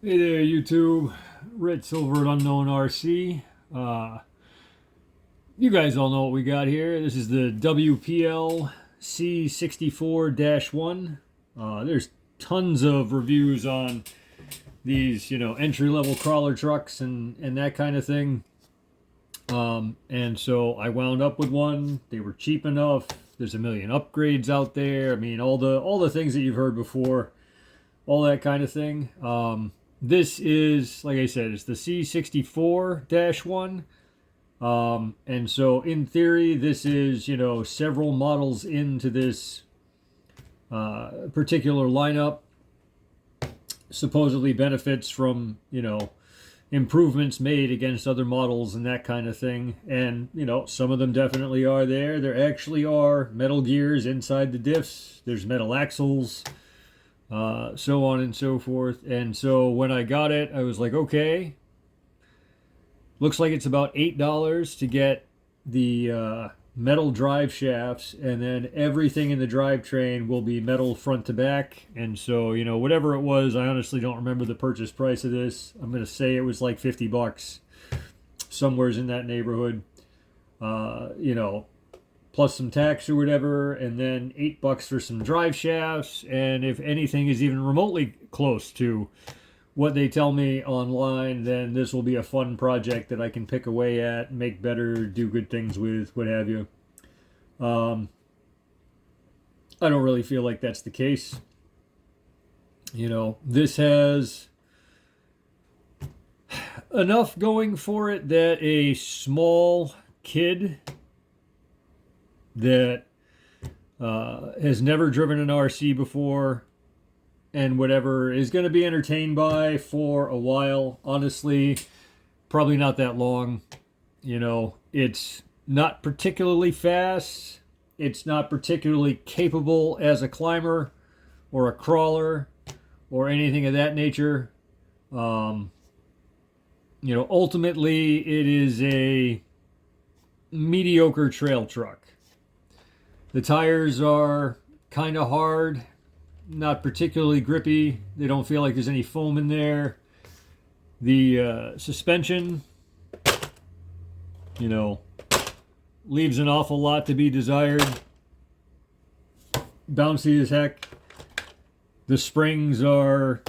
Hey there, YouTube. Red Silver Unknown RC. You guys all know what we got here. This is the WPL c64-1. There's tons of reviews on these, entry-level crawler trucks and that kind of thing. And so I wound up with one. They were cheap enough. There's a million upgrades out there. I mean, all the things that you've heard before, all that kind of thing. This is, like I said, it's the c64-1. And so in theory, this is, several models into this particular lineup. Supposedly benefits from, improvements made against other models and that kind of thing. And, some of them definitely are there. There actually are metal gears inside the diffs. There's metal axles. So on and so forth. And so when I got it, I was like, okay, looks like it's about $8 to get the metal drive shafts, and then everything in the drivetrain will be metal front to back. And so, whatever it was, I honestly don't remember the purchase price of this. I'm going to say it was like $50, somewhere's in that neighborhood. Plus some tax or whatever, and then $8 for some drive shafts. And if anything is even remotely close to what they tell me online, then this will be a fun project that I can pick away at, make better, do good things with, what have you. I don't really feel like that's the case. This has enough going for it that a small kid that has never driven an RC before and whatever is going to be entertained by for a while. Honestly, probably not that long. It's not particularly fast. It's not particularly capable as a climber or a crawler or anything of that nature. Ultimately, it is a mediocre trail truck. The tires are kind of hard, not particularly grippy. They don't feel like there's any foam in there. The suspension, leaves an awful lot to be desired. Bouncy as heck. The springs are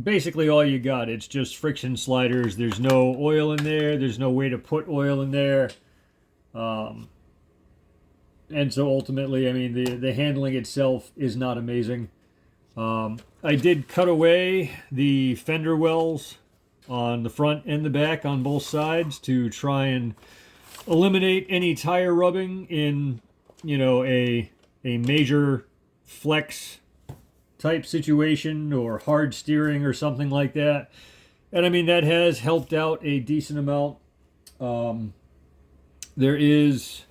basically all you got. It's just friction sliders. There's no oil in there. There's no way to put oil in there. And so ultimately, I mean, the handling itself is not amazing. I did cut away the fender wells on the front and the back on both sides to try and eliminate any tire rubbing in, a major flex type situation or hard steering or something like that. And I mean, that has helped out a decent amount. There is,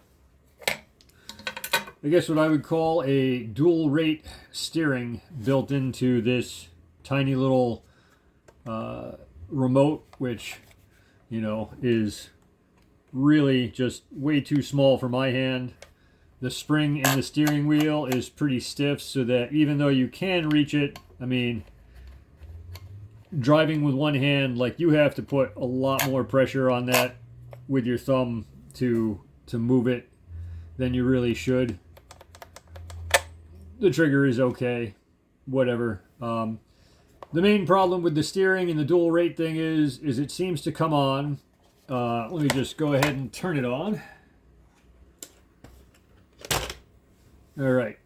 I guess, what I would call a dual rate steering built into this tiny little remote, which, is really just way too small for my hand. The spring in the steering wheel is pretty stiff, so that even though you can reach it, I mean, driving with one hand, like, you have to put a lot more pressure on that with your thumb to move it than you really should. The trigger is okay, whatever. The main problem with the steering and the dual rate thing is it seems to come on. Let me just go ahead and turn it on. All right.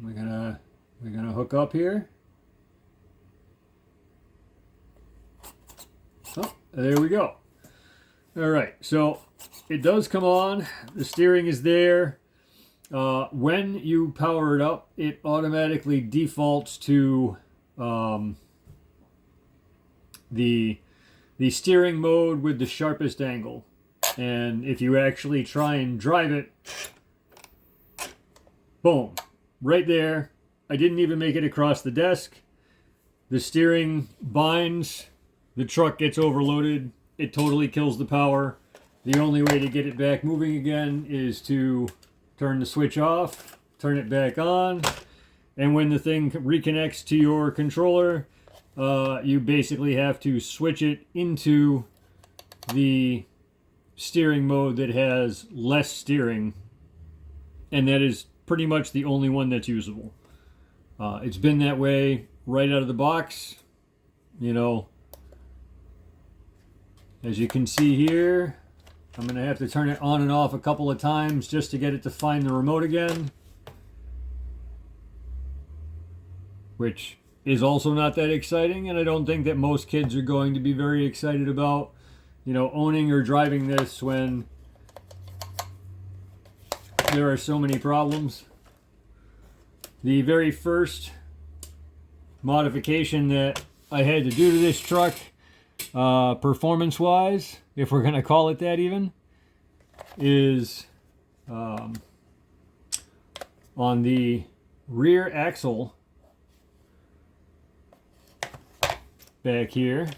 We're gonna hook up here. Oh, there we go. All right, so it does come on. The steering is there. When you power it up, it automatically defaults to the steering mode with the sharpest angle. And if you actually try and drive it, boom, right there. I didn't even make it across the desk. The steering binds, the truck gets overloaded. It totally kills the power. The only way to get it back moving again is to turn the switch off, turn it back on, and when the thing reconnects to your controller, you basically have to switch it into the steering mode that has less steering, and that is pretty much the only one that's usable. It's been that way right out of the box. You know, as you can see here, I'm going to have to turn it on and off a couple of times just to get it to find the remote again, which is also not that exciting, and I don't think that most kids are going to be very excited about, you know, owning or driving this when there are so many problems. The very first modification that I had to do to this truck, performance-wise, if we're going to call it that even, is on the rear axle back here.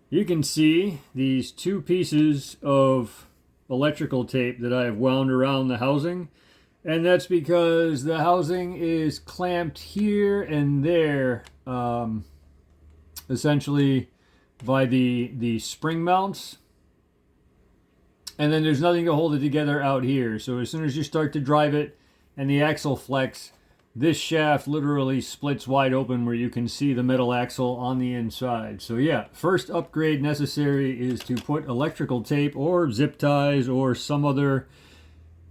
You can see these two pieces of electrical tape that I have wound around the housing, and that's because the housing is clamped here and there, essentially by the spring mounts, and then there's nothing to hold it together out here. So as soon as you start to drive it and the axle flex, this shaft literally splits wide open where you can see the metal axle on the inside. So yeah, first upgrade necessary is to put electrical tape or zip ties or some other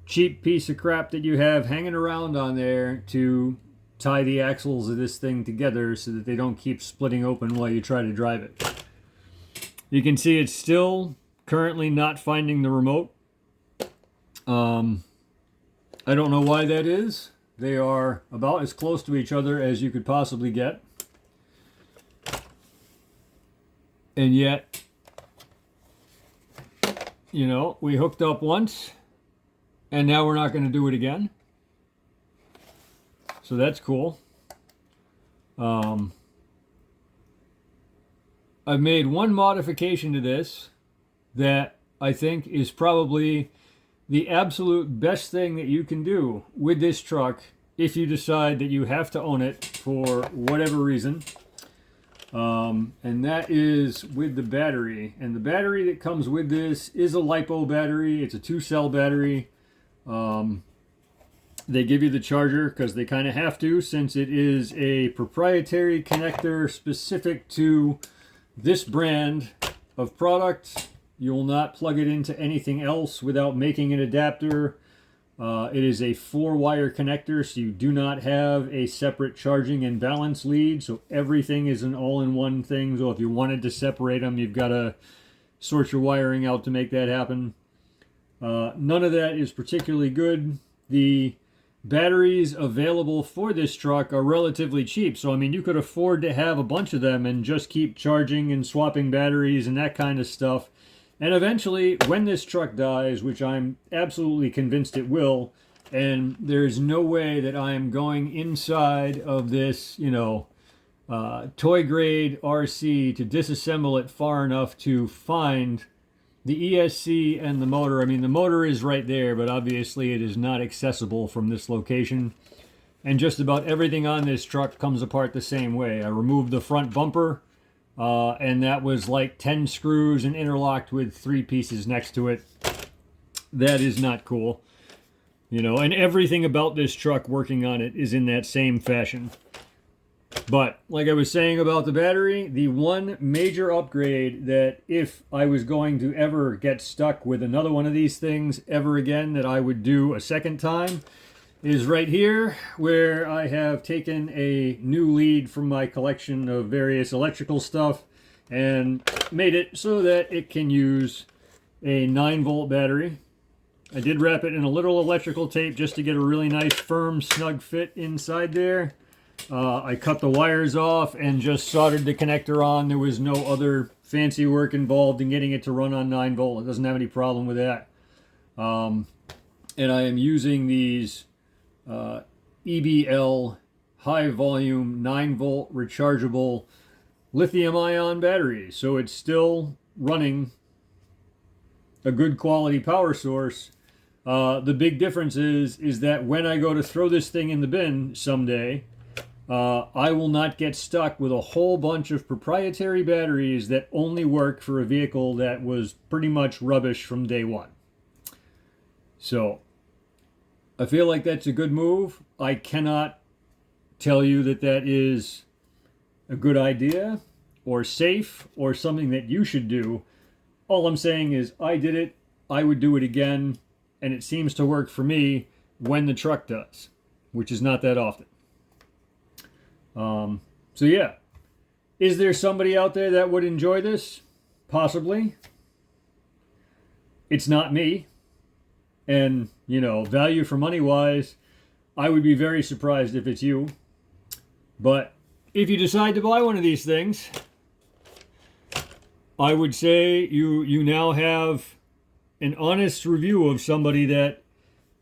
cheap piece of crap that you have hanging around on there to tie the axles of this thing together so that they don't keep splitting open while you try to drive it. You can see it's still currently not finding the remote. I don't know why that is. They are about as close to each other as you could possibly get. And yet, you know, we hooked up once, and now we're not going to do it again. So that's cool. I've made one modification to this that I think is probably the absolute best thing that you can do with this truck if you decide that you have to own it for whatever reason. And that is with the battery. And the battery that comes with this is a LiPo battery. It's a 2-cell battery. They give you the charger because they kind of have to, since it is a proprietary connector specific to this brand of product. You will not plug it into anything else without making an adapter. It is a 4-wire connector, so you do not have a separate charging and balance lead. So everything is an all-in-one thing. So if you wanted to separate them, you've got to sort your wiring out to make that happen. None of that is particularly good. The batteries available for this truck are relatively cheap. So, I mean, you could afford to have a bunch of them and just keep charging and swapping batteries and that kind of stuff. And eventually, when this truck dies, which I'm absolutely convinced it will, and there's no way that I'm going inside of this, you know, toy grade RC to disassemble it far enough to find the ESC and the motor. I mean, the motor is right there, but obviously it is not accessible from this location. And just about everything on this truck comes apart the same way. I removed the front bumper. And that was like 10 screws and interlocked with 3 pieces next to it. That is not cool. You know, and everything about this truck working on it is in that same fashion. But, like I was saying about the battery, the one major upgrade that if I was going to ever get stuck with another one of these things ever again that I would do a second time is right here, where I have taken a new lead from my collection of various electrical stuff and made it so that it can use a 9-volt battery. I did wrap it in a little electrical tape just to get a really nice, firm, snug fit inside there. I cut the wires off and just soldered the connector on. There was no other fancy work involved in getting it to run on 9-volt. It doesn't have any problem with that. And I am using these EBL high volume 9-volt rechargeable lithium ion batteries, so it's still running a good quality power source The big difference is that when I go to throw this thing in the bin someday, I will not get stuck with a whole bunch of proprietary batteries that only work for a vehicle that was pretty much rubbish from day one. So I feel like that's a good move. I cannot tell you that that is a good idea or safe or something that you should do. All I'm saying is I did it, I would do it again, and it seems to work for me when the truck does, which is not that often. So yeah, is there somebody out there that would enjoy this? Possibly. It's not me. And, you know, value for money wise, I would be very surprised if it's you. But if you decide to buy one of these things, I would say you now have an honest review of somebody that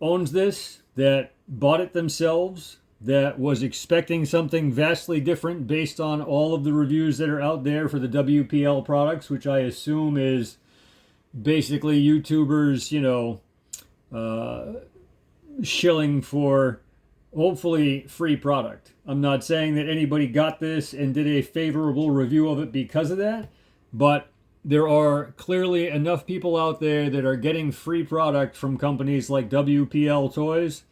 owns this, that bought it themselves, that was expecting something vastly different based on all of the reviews that are out there for the WPL products, which I assume is basically YouTubers, you know, shilling for hopefully free product. I'm not saying that anybody got this and did a favorable review of it because of that, but there are clearly enough people out there that are getting free product from companies like WPL Toys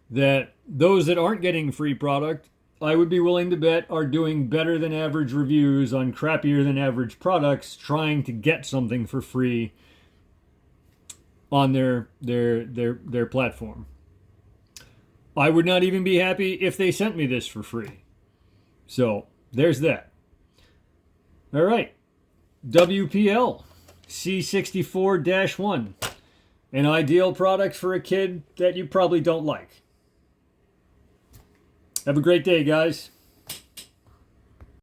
that those that aren't getting free product, I would be willing to bet, are doing better than average reviews on crappier than average products trying to get something for free on their platform. I would not even be happy if they sent me this for free. So there's that. All right. WPL C64-1. An ideal product for a kid that you probably don't like. Have a great day, guys.